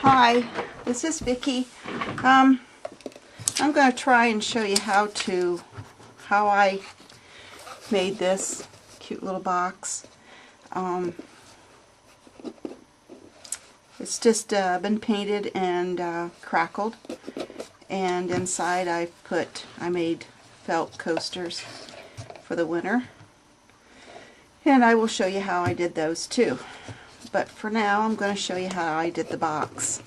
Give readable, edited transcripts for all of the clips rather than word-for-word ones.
Hi, this is Vicki. I'm going to try and show you how I made this cute little box. It's just been painted and crackled, and inside I made felt coasters for the winter, and I will show you how I did those too. But for now, I'm going to show you how I did the box.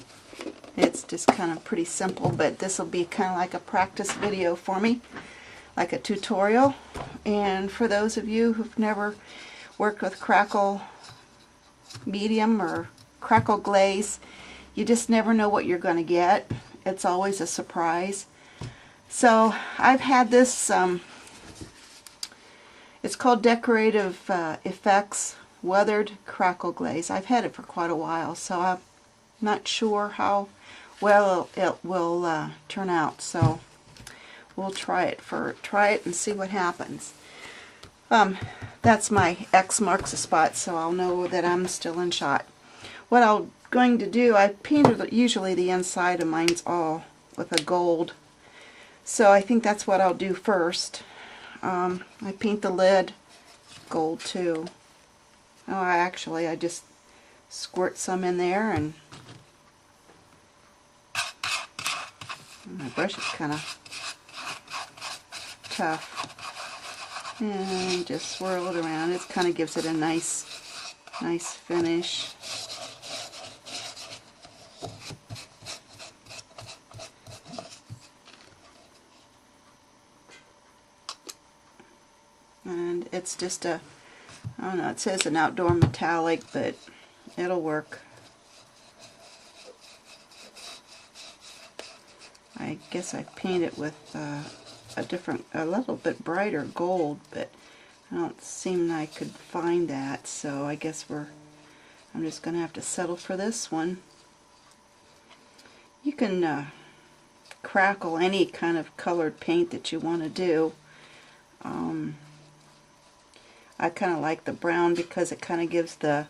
It's just kind of pretty simple, but this will be kind of like a practice video for me, like a tutorial. And for those of you who've never worked with crackle medium or crackle glaze, you just never know what you're going to get. It's always a surprise. So I've had this, it's called Decorative Effects Weathered Crackle Glaze. I've had it for quite a while, so I'm not sure how well it will turn out. So we'll try it and see what happens. That's my X marks the spot, so I'll know that I'm still in shot. What I'm going to do, I painted usually the inside of mine's all with a gold, so I think that's what I'll do first. I paint the lid gold too. Oh, I just squirt some in there, and my brush is kind of tough, and just swirl it around. It kind of gives it a nice finish. And it's just a, I don't know, it says an outdoor metallic, but it'll work. I guess I paint it with a little bit brighter gold, but I don't seem I could find that, so I guess I'm just going to have to settle for this one. You can crackle any kind of colored paint that you want to do. I kind of like the brown because it kind of gives the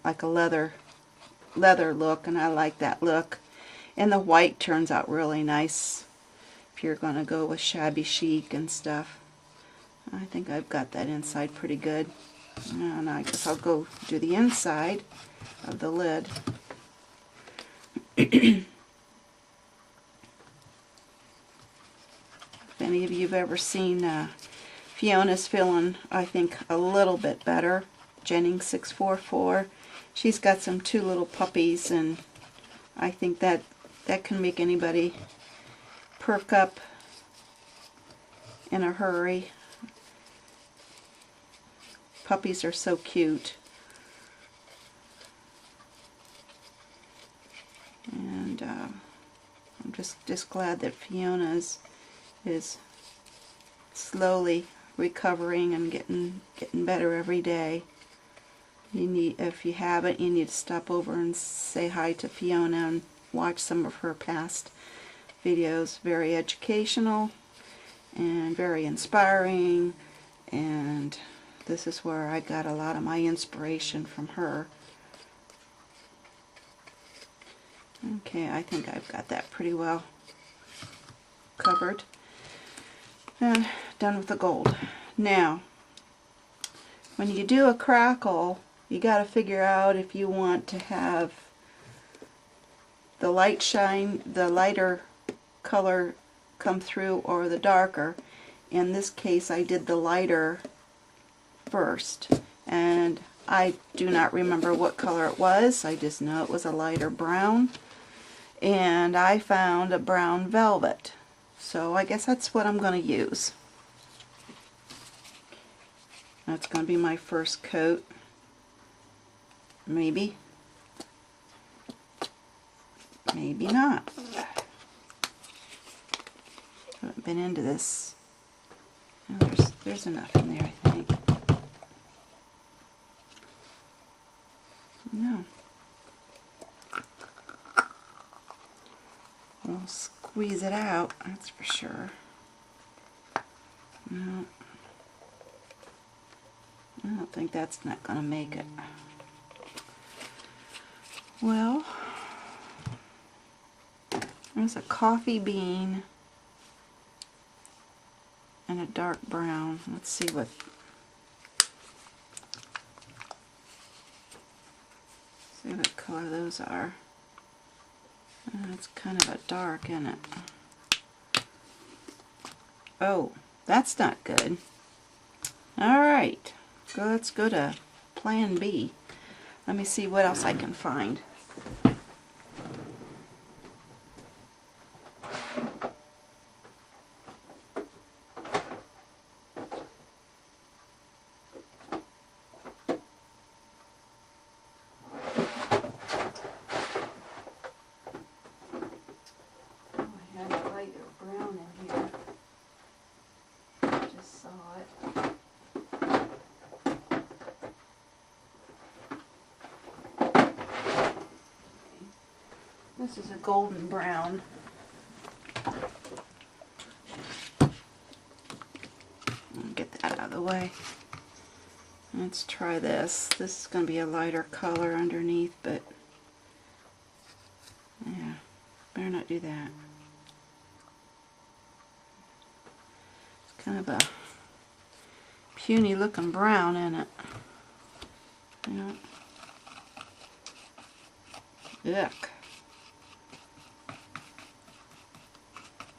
like a leather look, and I like that look. And the white turns out really nice if you're going to go with shabby chic and stuff. I think I've got that inside pretty good. And I guess I'll go do the inside of the lid. If any of you have ever seen Fiona's feeling, I think, a little bit better. Jennings 644. She's got two little puppies, and I think that can make anybody perk up in a hurry. Puppies are so cute. And I'm just glad that Fiona's is slowly recovering and getting better every day. If you haven't, you need to stop over and say hi to Fiona and watch some of her past videos. Very educational and very inspiring, and this is where I got a lot of my inspiration from her. Okay, I think I've got that pretty well covered. And done with the gold. Now, when you do a crackle, you got to figure out if you want to have the lighter color come through, or the darker. In this case, I did the lighter first, and I do not remember what color it was. I just know it was a lighter brown, and I found a brown velvet. So I guess that's what I'm going to use. That's going to be my first coat. Maybe. Maybe not. I haven't been into this. Oh, there's enough in there, I think. No. We'll squeeze it out, that's for sure. No. I don't think that's not going to make it. Well, There's a coffee bean and a dark brown. Let's see what color those are. It's kind of a dark, isn't it? Oh, that's not good. Alright, let's go to plan B. Let me see what else I can find. This is a golden brown. Get that out of the way. Let's try this. This is going to be a lighter color underneath, but yeah, better not do that. It's kind of a puny looking brown, isn't it? Yeah. Yuck.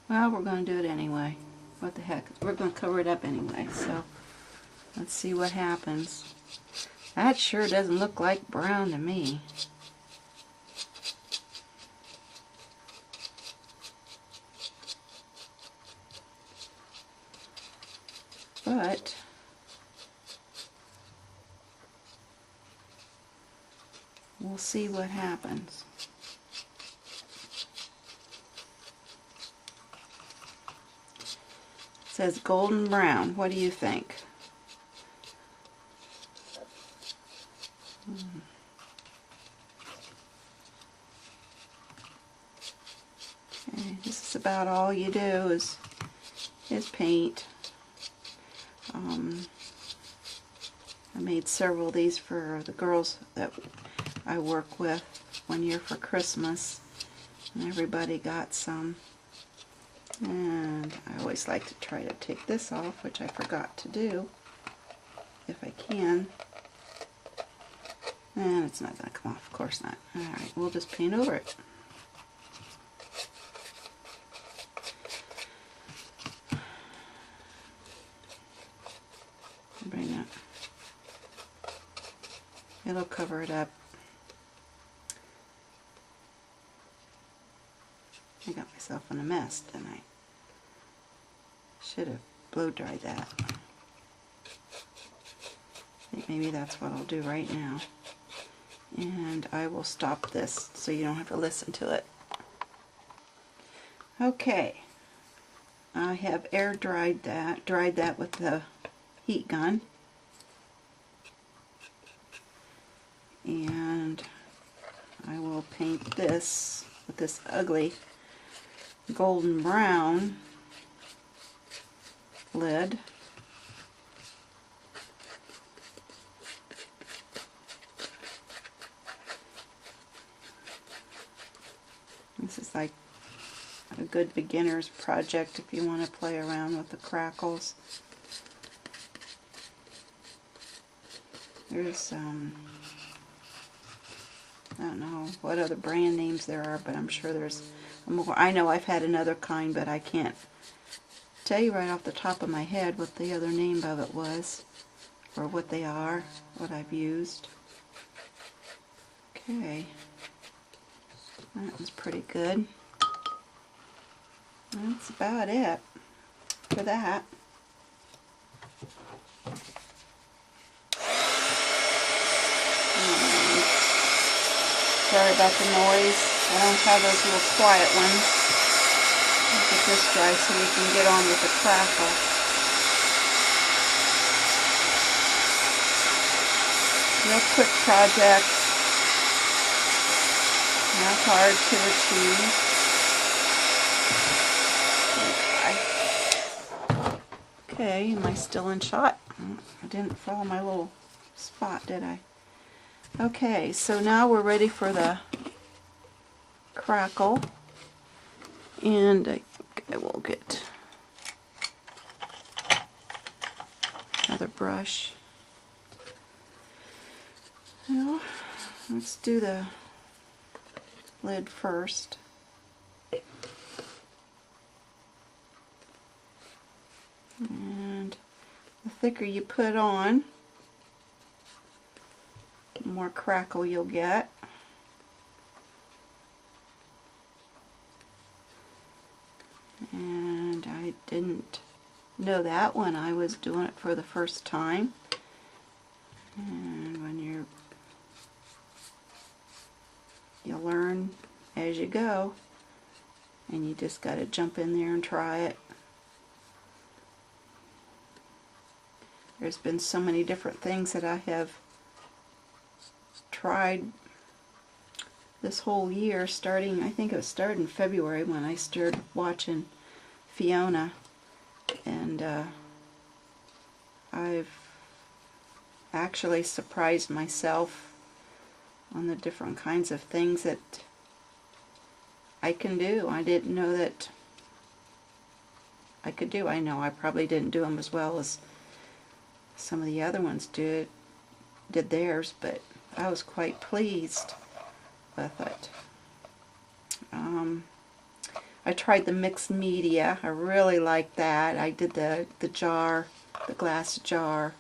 Well, we're going to do it anyway. What the heck? We're going to cover it up anyway, so let's see what happens. That sure doesn't look like brown to me. But we'll see what happens. It says golden brown. What do you think? Okay, this is about all you do is paint. I made several of these for the girls that I work with one year for Christmas, and everybody got some. And I always like to try to take this off, which I forgot to do, if I can. And it's not going to come off, of course not. Alright, we'll just paint over it. Bring that. It'll cover it up. I got myself in a mess, didn't I? Should have blow dried that. I think maybe that's what I'll do right now. And I will stop this so you don't have to listen to it. Okay. I have air dried that with the heat gun. And I will paint this with this ugly golden brown lid. This is like a good beginner's project if you want to play around with the crackles. There's I don't know what other brand names there are, but I'm sure there's more. I know I've had another kind, but I can't tell you right off the top of my head what the other name of it was, or what they are, what I've used. Okay, that was pretty good. That's about it for that. Sorry about the noise. I don't have those little quiet ones. I'll get this dry so we can get on with the crackle. Real quick project. Not hard to achieve. Okay, am I still in shot? I didn't follow my little spot, did I? Okay, so now we're ready for the crackle. And I think I will get another brush. Well, let's do the lid first. And the thicker you put on, the more crackle you'll get. And I didn't know that when I was doing it for the first time. And when you learn as you go, and you just got to jump in there and try it. There's been so many different things that I have tried this whole year, starting, I think it started in February when I started watching Fiona, and I've actually surprised myself on the different kinds of things that I can do. I didn't know that I could do. I know I probably didn't do them as well as some of the other ones did theirs, but I was quite pleased with it. I tried the mixed media. I really liked that. I did the jar, the glass jar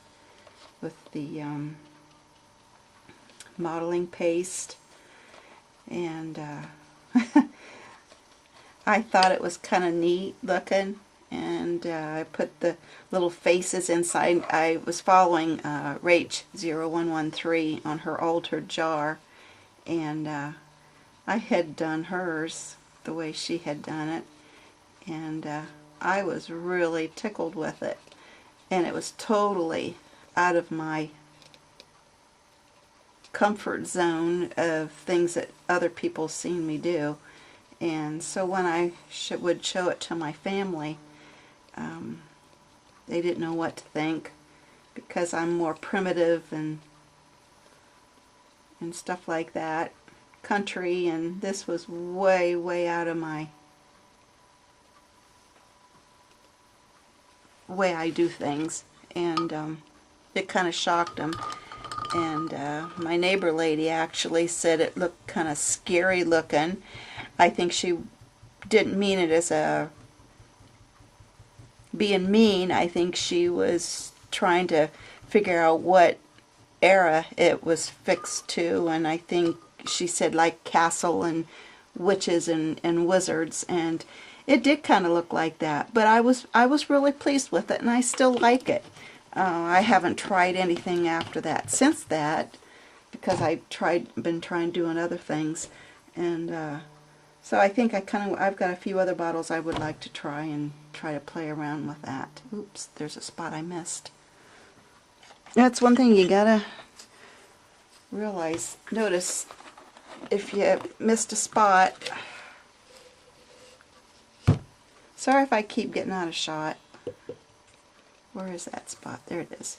with the modeling paste, and I thought it was kind of neat looking, and I put the little faces inside. I was following Rach0113 on her altered jar, and I had done hers the way she had done it, and I was really tickled with it, and it was totally out of my comfort zone of things that other people seen me do. And so when I would show it to my family, they didn't know what to think, because I'm more primitive and stuff like that, country, and this was way, way out of my way I do things, and it kind of shocked them. And my neighbor lady actually said it looked kind of scary looking. I think she didn't mean it as a being mean. I think she was trying to figure out what era it was fixed to, and I think she said like castle and witches and wizards, and it did kind of look like that. But I was really pleased with it, and I still like it. I haven't tried anything after that since that, because I've been trying doing other things, and so I think I've got a few other bottles I would like to try to play around with that. Oops, there's a spot I missed. That's one thing you gotta notice if you missed a spot. Sorry if I keep getting out of shot. Where is that spot? There it is.